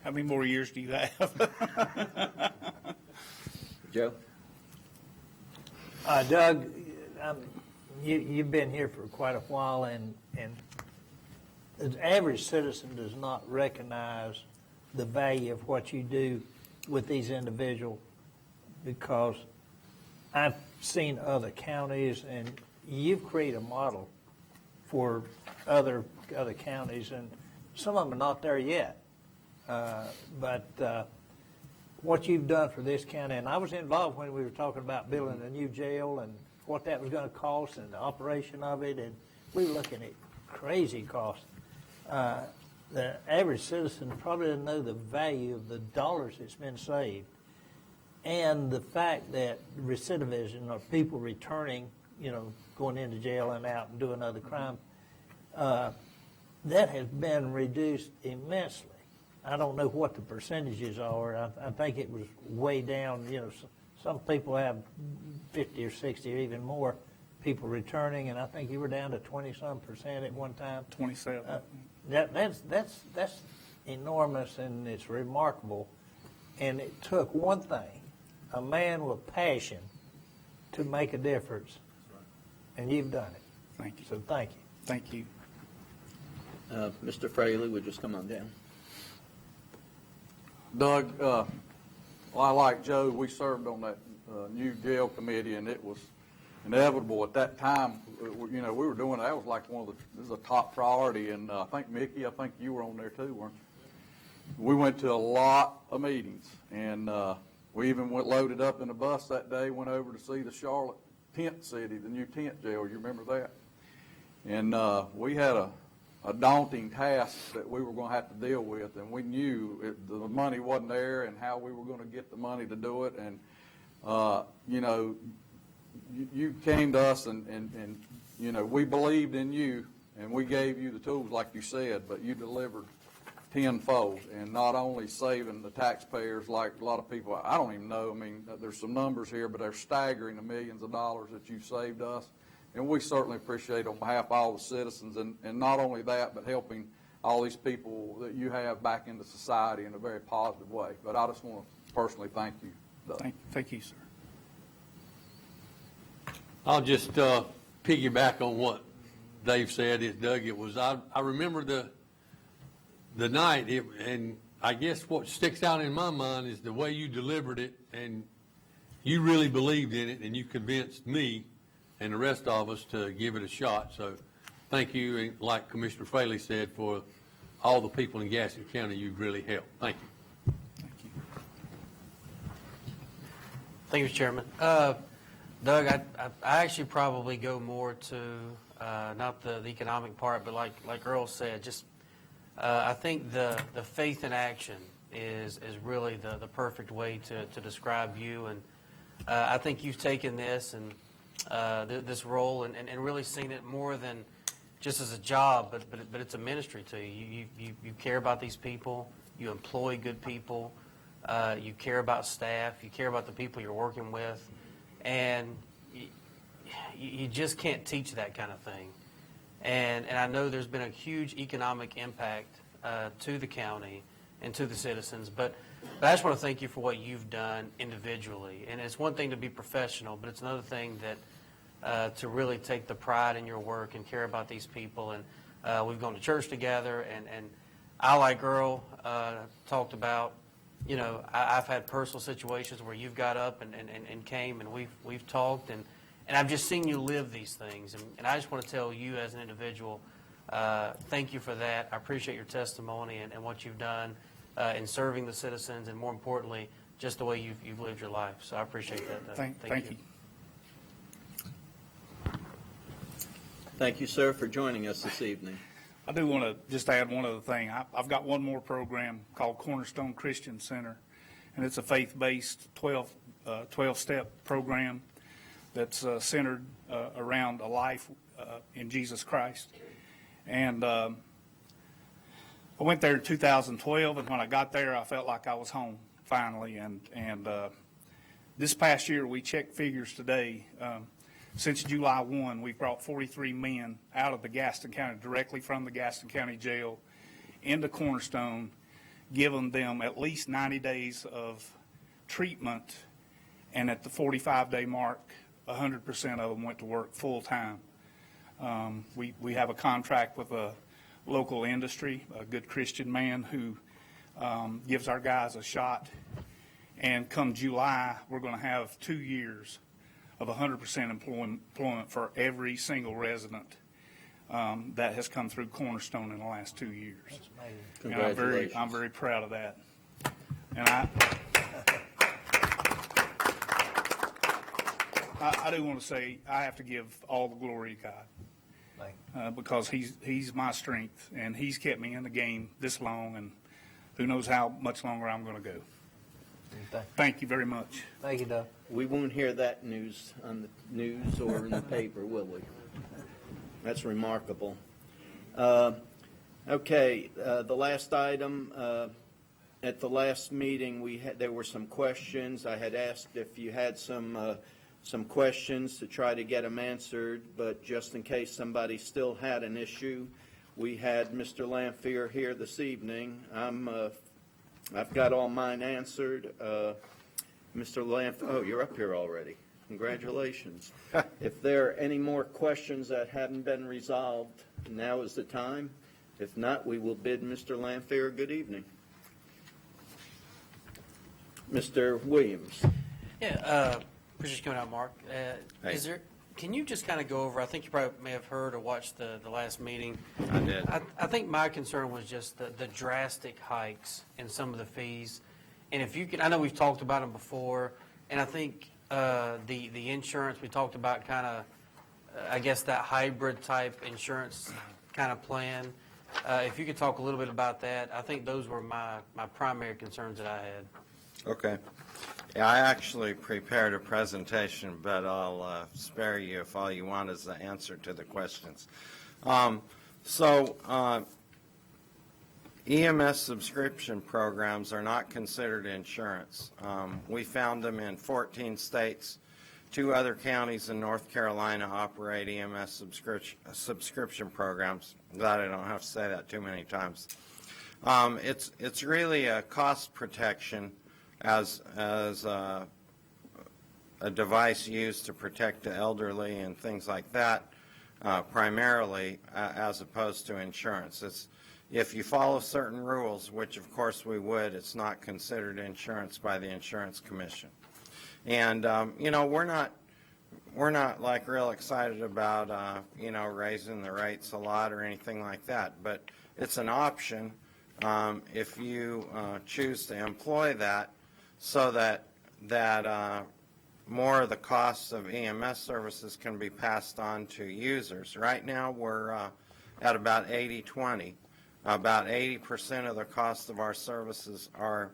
How many more years do you have? Joe? Doug, you've been here for quite a while, and the average citizen does not recognize the value of what you do with these individuals, because I've seen other counties, and you've created a model for other counties, and some of them are not there yet. But what you've done for this county, and I was involved when we were talking about building a new jail and what that was going to cost and the operation of it, and we were looking at crazy costs. The average citizen probably doesn't know the value of the dollars that's been saved, and the fact that recidivism, or people returning, you know, going into jail and out and doing other crime, that has been reduced immensely. I don't know what the percentages are. I think it was way down. You know, some people have 50 or 60 or even more people returning, and I think you were down to 20-some% at one time. 27. That's enormous, and it's remarkable. And it took one thing, a man with passion, to make a difference, and you've done it. Thank you. So thank you. Thank you. Mr. Fraley would just come on down. Doug, well, I like Joe, we served on that new jail committee, and it was inevitable at that time. You know, we were doing, that was like this is a top priority, and I think, Mickey, I think you were on there too, weren't you? We went to a lot of meetings, and We even went loaded up in a bus that day, went over to see the Charlotte tent city, the new tent jail. You remember that? And we had a daunting task that we were going to have to deal with, and we knew the money wasn't there and how we were going to get the money to do it. And, you know, you came to us and, you know, we believed in you and we gave you the tools like you said, but you delivered tenfold, and not only saving the taxpayers like a lot of people, I don't even know, I mean, there's some numbers here, but they're staggering, the millions of dollars that you've saved us. And we certainly appreciate on behalf of all the citizens, and not only that, but helping all these people that you have back into society in a very positive way. But I just want to personally thank you, Doug. Thank you, sir. I'll just piggyback on what Dave said. Doug, it was, I remember the night, and I guess what sticks out in my mind is the way you delivered it, and you really believed in it, and you convinced me and the rest of us to give it a shot. So thank you, and like Commissioner Fraley said, for all the people in Gaston County you've really helped. Thank you. Thank you, Mr. Chairman. Doug, I actually probably go more to not the economic part, but like Earl said, just I think the faith in action is really the perfect way to describe you. And I think you've taken this and this role and really seen it more than just as a job, but it's a ministry to you. You care about these people. You employ good people. You care about staff. You care about the people you're working with. And you just can't teach that kind of thing. And I know there's been a huge economic impact to the county and to the citizens, but I just want to thank you for what you've done individually. And it's one thing to be professional, but it's another thing that to really take the pride in your work and care about these people. And we've gone to church together, and I, like Earl, talked about, you know, I've had personal situations where you've got up and came, and we've talked, and I've just seen you live these things. And I just want to tell you as an individual, thank you for that. I appreciate your testimony and what you've done in serving the citizens, and more importantly, just the way you've lived your life. So I appreciate that. Thank you. Thank you, sir, for joining us this evening. I do want to just add one other thing. I've got one more program called Cornerstone Christian Center, and it's a faith-based 12-step program that's centered around a life in Jesus Christ. And I went there in 2012, and when I got there, I felt like I was home finally. And this past year, we checked figures today. Since July 1, we've brought 43 men out of the Gaston County, directly from the Gaston County Jail, into Cornerstone, giving them at least 90 days of treatment, and at the 45-day mark, 100% of them went to work full-time. We have a contract with a local industry, a good Christian man who gives our guys a shot, and come July, we're going to have 2 years of 100% employment for every single resident that has come through Cornerstone in the last 2 years. That's amazing. Congratulations. I'm very proud of that. And I do want to say I have to give all the glory to God because he's my strength, and he's kept me in the game this long, and who knows how much longer I'm going to go. Thank you very much. Thank you, Doug. We won't hear that news on the news or in the paper, will we? That's remarkable. Okay, the last item, at the last meeting, there were some questions. I had asked if you had some questions to try to get them answered, but just in case somebody still had an issue, we had Mr. Lamphere here this evening. I've got all mine answered. Mr. Lamphere, oh, you're up here already. Congratulations. If there are any more questions that haven't been resolved, now is the time. If not, we will bid Mr. Lamphere good evening. Mr. Williams. Yeah, appreciate you coming out, Mark. Hey. Can you just kind of go over, I think you probably may have heard or watched the last meeting. I did. I think my concern was just the drastic hikes in some of the fees. And if you can, I know we've talked about them before, and I think the insurance, we talked about kind of, I guess, that hybrid type insurance kind of plan. If you could talk a little bit about that, I think those were my primary concerns that I had. Okay. Yeah, I actually prepared a presentation, but I'll spare you if all you want is the answer to the questions. EMS subscription programs are not considered insurance. We found them in 14 states. 2 other counties in North Carolina operate EMS subscription programs. Glad I don't have to say that too many times. It's really a cost protection as a device used to protect the elderly and things like that, primarily, as opposed to insurance. If you follow certain rules, which of course we would, it's not considered insurance by the Insurance Commission. And, we're not like real excited about, raising the rates a lot or anything like that, but it's an option if you choose to employ that so that more of the costs of EMS services can be passed on to users. Right now we're at about 80-20. About 80% of the cost of our services are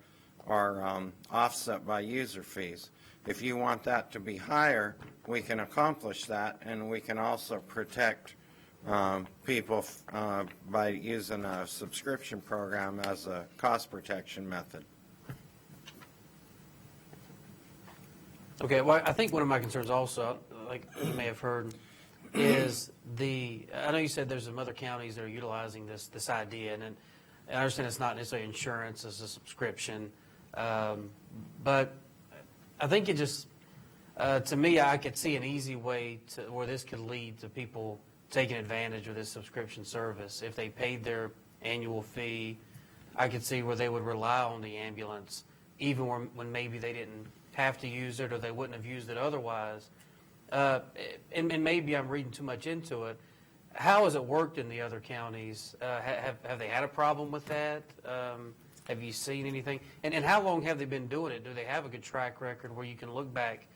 offset by user fees. If you want that to be higher, we can accomplish that, and we can also protect people by using a subscription program as a cost protection method. Okay, well, I think one of my concerns also, like you may have heard, is I know you said there's some other counties that are utilizing this idea, and I understand it's not necessarily insurance, it's a subscription, but I think it just, to me, I could see an easy way where this could lead to people taking advantage of this subscription service. If they paid their annual fee, I could see where they would rely on the ambulance, even when maybe they didn't have to use it or they wouldn't have used it otherwise. And maybe I'm reading too much into it. How has it worked in the other counties? Have they had a problem with that? Have you seen anything? And how long have they been doing it? Do they have a good track record where you can look back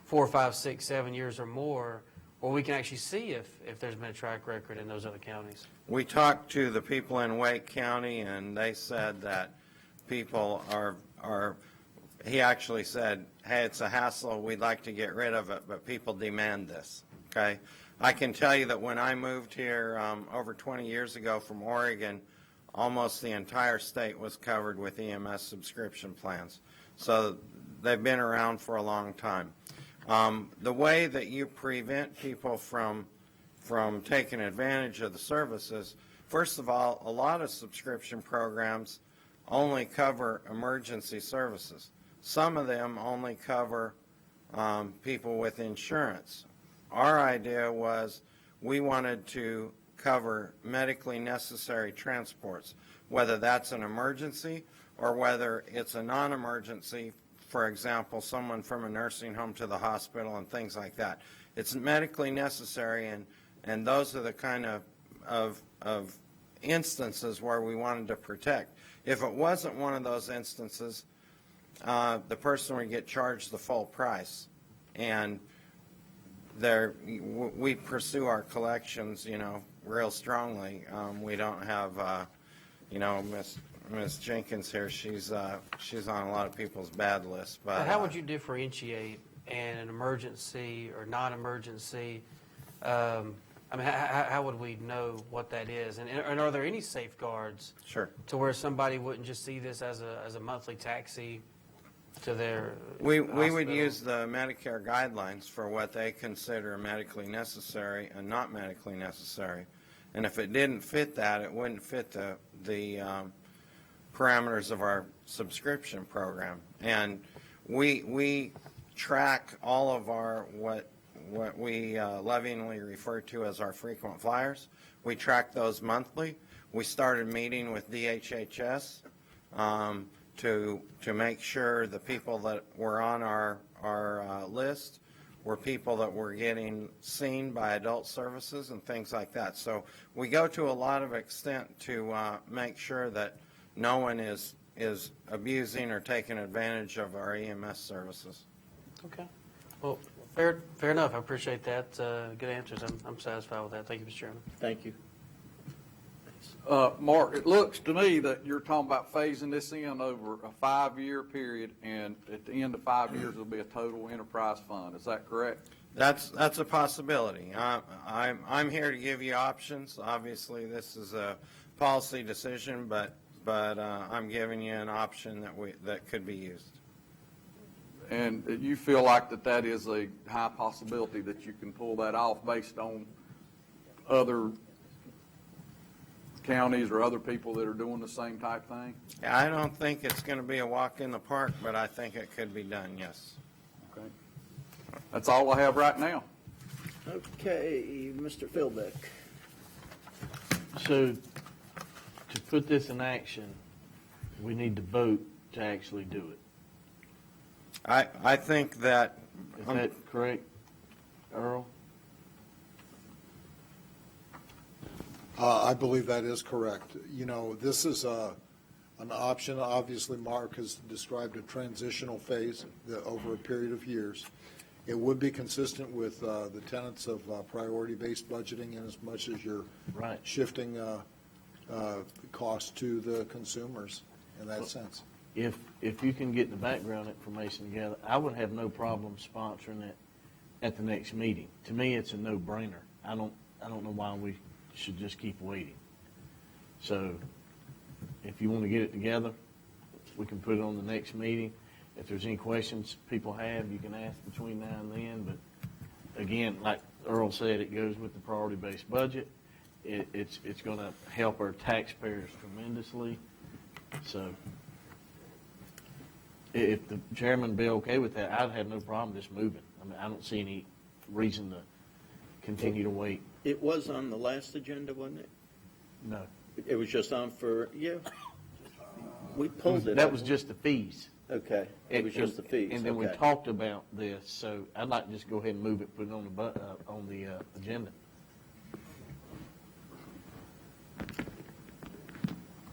4, 5, 6, 7 years or more, where we can actually see if there's been a track record in those other counties? We talked to the people in Wake County, and they said that people are he actually said, hey, it's a hassle, we'd like to get rid of it, but people demand this, okay? I can tell you that when I moved here over 20 years ago from Oregon, almost the entire state was covered with EMS subscription plans. So they've been around for a long time. The way that you prevent people from taking advantage of the services, first of all, a lot of subscription programs only cover emergency services. Some of them only cover people with insurance. Our idea was we wanted to cover medically necessary transports, whether that's an emergency or whether it's a non-emergency, for example, someone from a nursing home to the hospital and things like that. It's medically necessary, and those are the kind of instances where we wanted to protect. If it wasn't one of those instances, the person would get charged the full price. And we pursue our collections, real strongly. We don't have, Miss Jenkins here. She's on a lot of people's bad lists. But how would you differentiate an emergency or non-emergency? How would we know what that is? And are there any safeguards? Sure. To where somebody wouldn't just see this as a monthly taxi to their We would use the Medicare guidelines for what they consider medically necessary and not medically necessary. And if it didn't fit that, it wouldn't fit the parameters of our subscription program. And we track all of our what we lovingly refer to as our frequent flyers. We track those monthly. We started meeting with DHHS to make sure the people that were on our list were people that were getting seen by adult services and things like that. So we go to a lot of extent to make sure that no one is is abusing or taking advantage of our EMS services. Okay. Well, fair enough. I appreciate that. Good answers. I'm satisfied with that. Thank you, Mr. Chairman. Thank you. Mark, it looks to me that you're talking about phasing this in over a 5-year period, and at the end of 5 years, it'll be a total enterprise fund. Is that correct? That's a possibility. I'm here to give you options. Obviously, this is a policy decision, but I'm giving you an option that could be used. And you feel like that is a high possibility that you can pull that off based on other counties or other people that are doing the same type thing? I don't think it's going to be a walk in the park, but I think it could be done, yes. Okay. That's all I have right now. Okay, Mr. Philbeck. So to put this in action, we need to vote to actually do it. I think that... Is that correct, Earl? I believe that is correct. You know, this is an option. Obviously, Mark has described a transitional phase over a period of years. It would be consistent with the tenets of priority-based budgeting in as much as you're shifting costs to the consumers in that sense. If you can get the background information together, I would have no problem sponsoring it at the next meeting. To me, it's a no-brainer. I don't know why we should just keep waiting. So if you want to get it together, we can put it on the next meeting. If there's any questions people have, you can ask between now and then. But again, like Earl said, it goes with the priority-based budget. It's going to help our taxpayers tremendously. So if the chairman be okay with that, I'd have no problem just moving. I mean, I don't see any reason to continue to wait. It was on the last agenda, wasn't it? No. It was just on for, yeah. We pulled it. That was just the fees. Okay. It was just the fees. And then we Okay. talked about this, so I'd like to just go ahead and move it, put it on the agenda.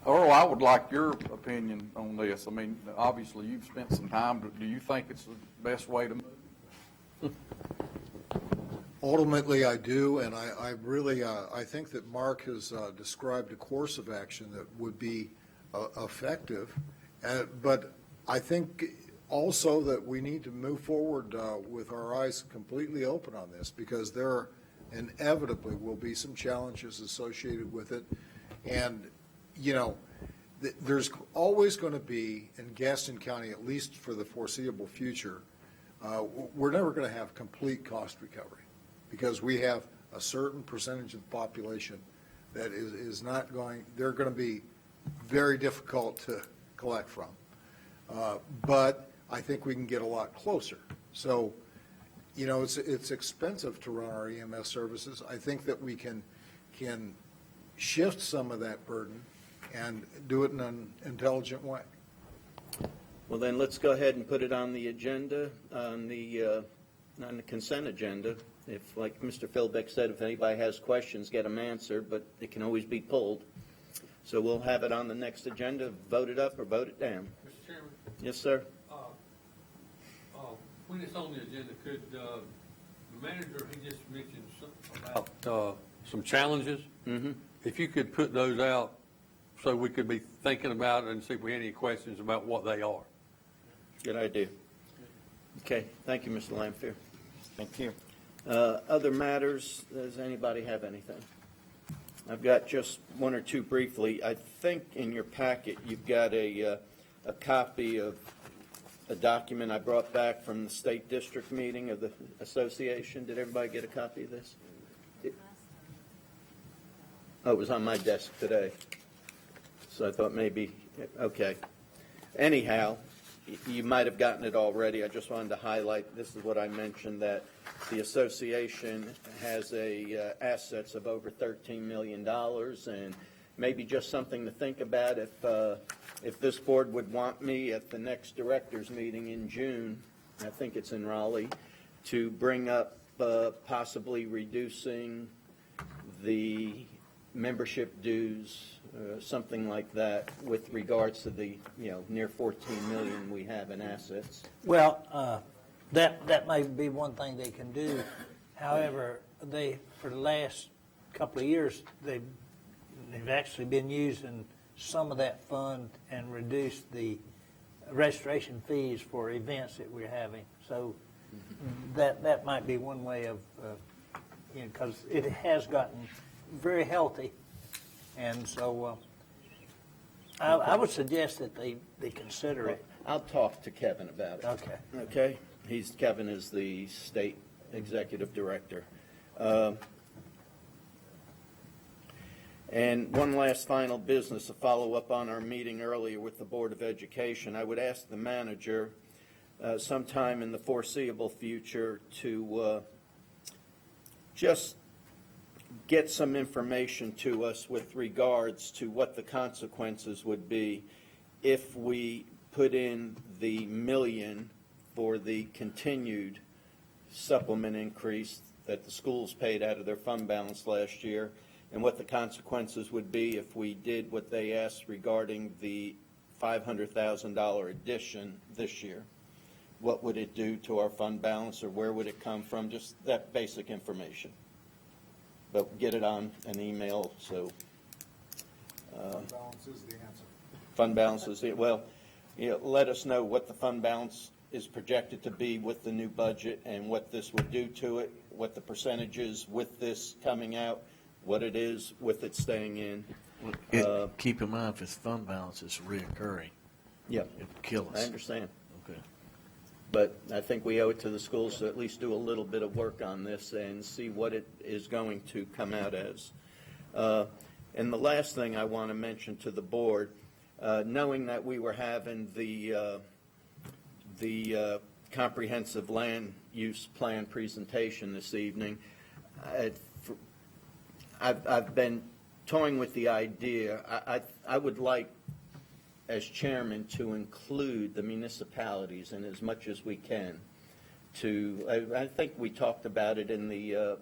Earl, I would like your opinion on this. I mean, obviously, you've spent some time. Do you think it's the best way to move? Ultimately, I do, and I really, I think that Mark has described a course of action that would be effective, but I think also that we need to move forward with our eyes completely open on this, because there inevitably will be some challenges associated with it, and, you know, there's always going to be, in Gaston County, at least for the foreseeable future, we're never going to have complete cost recovery, because we have a certain percentage of the population that is not going, they're going to be very difficult to collect from. But I think we can get a lot closer. So, you know, it's expensive to run our EMS services. I think that we can shift some of that burden and do it in an intelligent way. Well, then let's go ahead and put it on the agenda, on the consent agenda. If, like Mr. Philbeck said, if anybody has questions, get them answered, but it can always be pulled. So we'll have it on the next agenda, vote it up or vote it down. Mr. Chairman? Yes, sir. When it's on the agenda, could the manager, he just mentioned something about some challenges? Mm-hmm. If you could put those out so we could be thinking about it and see if we have any questions about what they are. Good idea. Okay, thank you, Mr. Lampier. Thank you. Other matters, does anybody have anything? I've got just one or two briefly. I think in your packet you've got a copy of a document I brought back from the state district meeting of the association. Did everybody get a copy of this? Oh, it was on my desk today. So I thought maybe, okay. Anyhow, you might have gotten it already. I just wanted to highlight, this is what I mentioned, that the association has assets of over $13 million, and maybe just something to think about if this board would want me at the next directors meeting in June, I think it's in Raleigh, to bring up possibly reducing the membership dues something like that with regards to the, near 14 million we have in assets. Well, that may be one thing they can do. However, for the last couple of years, they've actually been using some of that fund and reduced the registration fees for events that we're having. So that might be one way of, because it has gotten very healthy. And so I would suggest that they consider it. I'll talk to Kevin about it. Okay. Okay? Kevin is the state executive director. And one last final business, a follow-up on our meeting earlier with the Board of Education. I would ask the manager sometime in the foreseeable future to just get some information to us with regards to what the consequences would be if we put in the million for the continued supplement increase that the schools paid out of their fund balance last year, and what the consequences would be if we did what they asked regarding the $500,000 addition this year. What would it do to our fund balance, or where would it come from? Just that basic information. But get it on an email, so. Fund balance is the answer. Fund balance is it. Well, let us know what the fund balance is projected to be with the new budget and what this would do to it, what the percentage is with this coming out, what it is with it staying in. Keep in mind, if its fund balance is reoccurring, Yeah, it would kill us. I understand. Okay. But I think we owe it to the schools to at least do a little bit of work on this and see what it is going to come out as. And the last thing I want to mention to the board, knowing that we were having the comprehensive land use plan presentation this evening, I've been toying with the idea. I would like, as chairman, to include the municipalities in as much as we can. I think we talked about it in the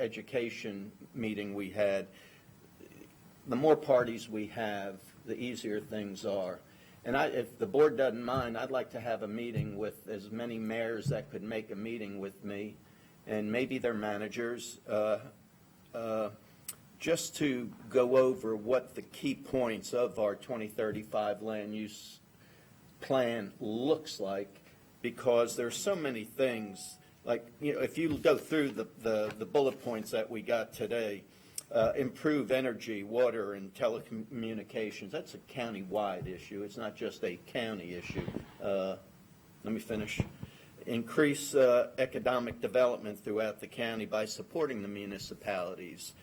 education meeting we had. The more parties we have, the easier things are. And if the board doesn't mind, I'd like to have a meeting with as many mayors that could make a meeting with me, and maybe their managers, just to go over what the key points of our 2035 land use plan looks like, because there's so many things, like, if you go through the bullet points that we got today, improve energy, water, and telecommunications. That's a county-wide issue. It's not just a county issue. Let me finish. Increase economic development throughout the county by supporting the municipalities.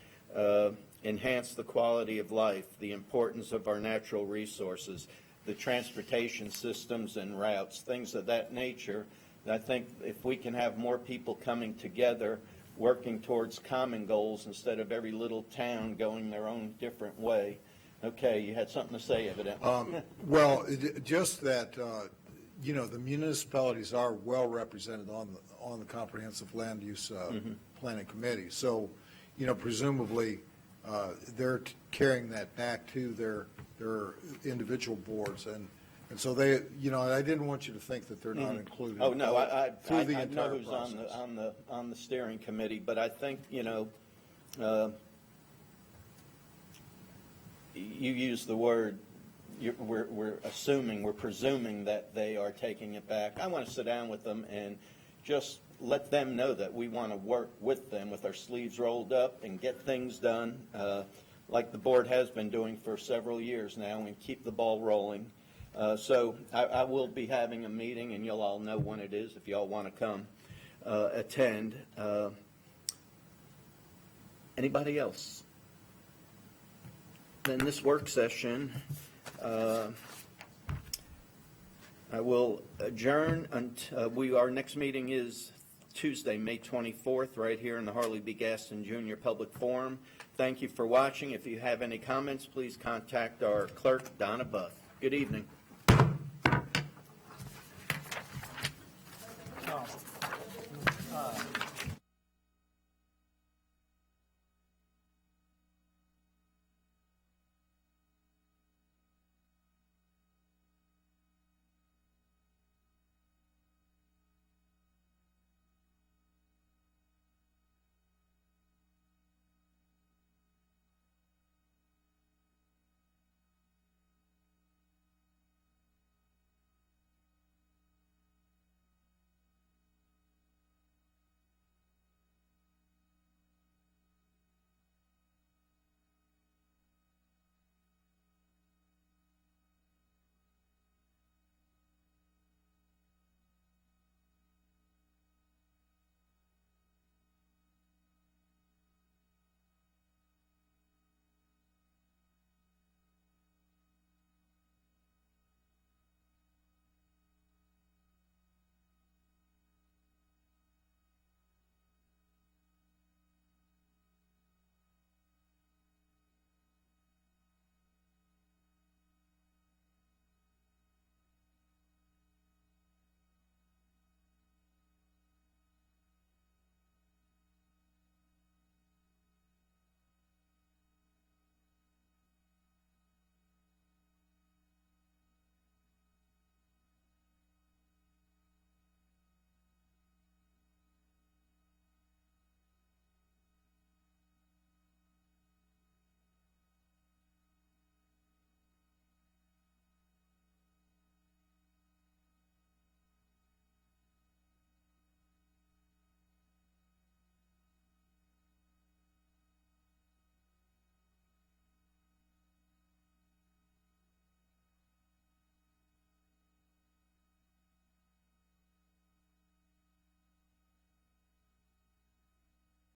Enhance the quality of life, the importance of our natural resources, the transportation systems and routes, things of that nature. And I think if we can have more people coming together, working towards common goals instead of every little town going their own different way. Okay, you had something to say, evidently. Well, just that, the municipalities are well represented on the comprehensive land use planning committee. So, presumably, they're carrying that back to their individual boards, and so they, I didn't want you to think that they're not included. Oh, no, I through the know entire who's process. on the steering committee, but I think, you use the word, we're presuming that they are taking it back. I want to sit down with them and just let them know that we want to work with them with our sleeves rolled up and get things done, like the board has been doing for several years now, and keep the ball rolling. So I will be having a meeting, and you'll all know when it is if you all want to come attend. Anybody else? In this work session, I will adjourn until our next meeting is Tuesday, May 24th, right here in the Harley B. Gaston Jr. Public Forum. Thank you for watching. If you have any comments, please contact our clerk, Donna Buff. Good evening.